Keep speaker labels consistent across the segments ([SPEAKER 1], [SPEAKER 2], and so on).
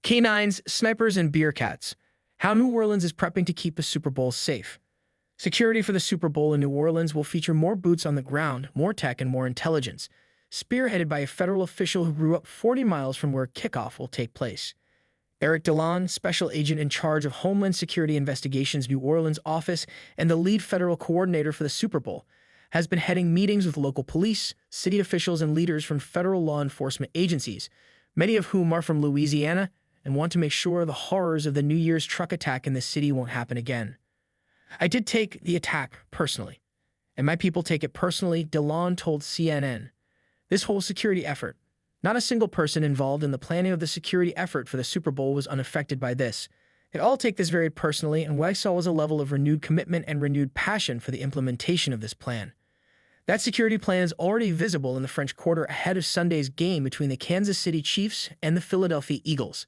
[SPEAKER 1] K9s, snipers, and BearCats. How New Orleans is prepping to keep the Super Bowl safe. Security for the Super Bowl in New Orleans will feature more boots on the ground, more tech, and more intelligence, spearheaded by a federal official who grew up 40 miles from where kickoff will take place. Eric Delon, special agent in charge of Homeland Security Investigations New Orleans office and the lead federal coordinator for the Super Bowl, has been heading meetings with local police, city officials, and leaders from federal law enforcement agencies, many of whom are from Louisiana and want to make sure the horrors of the New Year's truck attack in the city won't happen again. "I did take the attack personally, and my people take it personally," Delon told CNN. "This whole security effort, not a single person involved in the planning of the security effort for the Super Bowl was unaffected by this. It all take this very personally, and what I saw was a level of renewed commitment and renewed passion for the implementation of this plan. That security plan is already visible in the French Quarter ahead of Sunday's game between the Kansas City Chiefs and the Philadelphia Eagles.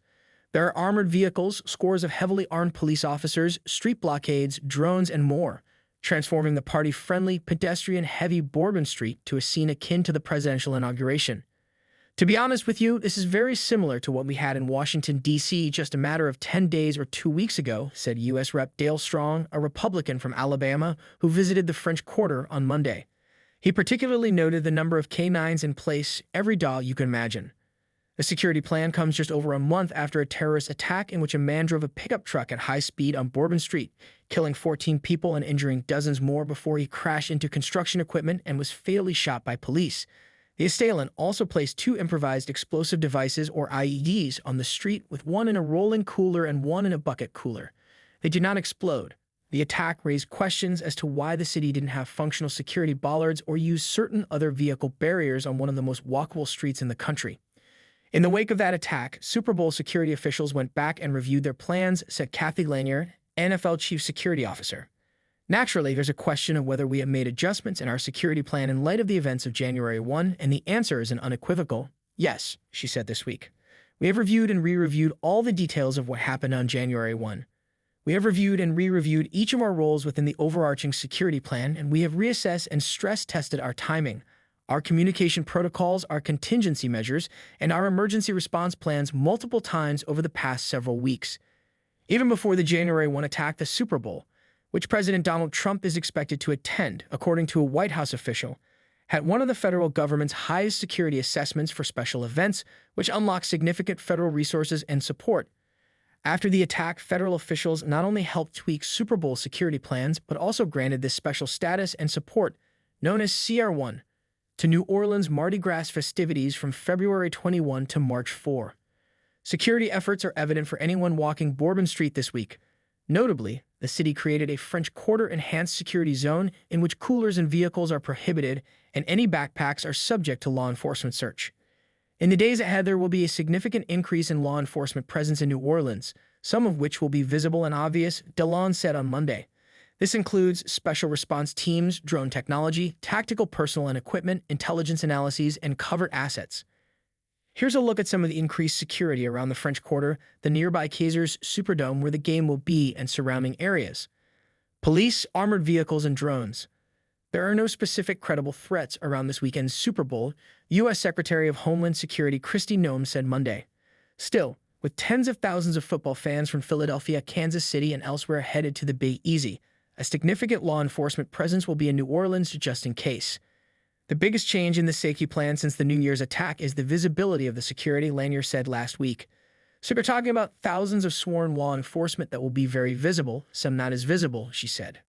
[SPEAKER 1] There are armored vehicles, scores of heavily armed police officers, street blockades, drones, and more, transforming the party-friendly, pedestrian-heavy Bourbon Street to a scene akin to the presidential inauguration. To be honest with you, this is very similar to what we had in Washington, D.C. just a matter of 10 days or 2 weeks ago," said U.S. Rep. Dale Strong, a Republican from Alabama who visited the French Quarter on Monday. He particularly noted the number of K9s in place, every dog you can imagine. The security plan comes just over a month after a terrorist attack in which a man drove a pickup truck at high speed on Bourbon Street, killing 14 people and injuring dozens more before he crashed into construction equipment and was fatally shot by police. The assailant also placed 2 improvised explosive devices, or IEDs, on the street, with one in a rolling cooler and one in a bucket cooler. They did not explode. The attack raised questions as to why the city didn't have functional security bollards or use certain other vehicle barriers on one of the most walkable streets in the country. In the wake of that attack, Super Bowl security officials went back and reviewed their plans, said Kathy Lanier, NFL chief security officer. "Naturally, there's a question of whether we have made adjustments in our security plan in light of the events of January 1, and the answer is an unequivocal yes," she said this week. "We have reviewed and re-reviewed all the details of what happened on January 1. We have reviewed and re-reviewed each of our roles within the overarching security plan, and we have reassessed and stress-tested our timing, our communication protocols, our contingency measures, and our emergency response plans multiple times over the past several weeks. Even before the January 1 attack, the Super Bowl, which President Donald Trump is expected to attend, according to a White House official, had one of the federal government's highest security assessments for special events, which unlocked significant federal resources and support. After the attack, federal officials not only helped tweak Super Bowl security plans, but also granted this special status and support, known as CR1, to New Orleans Mardi Gras festivities from February 21 to March 4. Security efforts are evident for anyone walking Bourbon Street this week. Notably, the city created a French Quarter enhanced security zone in which coolers and vehicles are prohibited and any backpacks are subject to law enforcement search. In the days ahead, there will be a significant increase in law enforcement presence in New Orleans, some of which will be visible and obvious, Delon said on Monday. This includes special response teams, drone technology, tactical personnel and equipment, intelligence analyses, and covert assets. Here's a look at some of the increased security around the French Quarter, the nearby Kaiser's Superdome where the game will be, and surrounding areas. Police, armored vehicles, and drones. There are no specific credible threats around this weekend's Super Bowl, U.S. Secretary of Homeland Security Kristi Noem said Monday. Still, with tens of thousands of football fans from Philadelphia, Kansas City, and elsewhere headed to the Bay Easy, a significant law enforcement presence will be in New Orleans just in case. The biggest change in the safety plan since the New Year's attack is the visibility of the security, Lanier said last week. "So we're talking about thousands of sworn law enforcement that will be very visible, some not as visible," she said.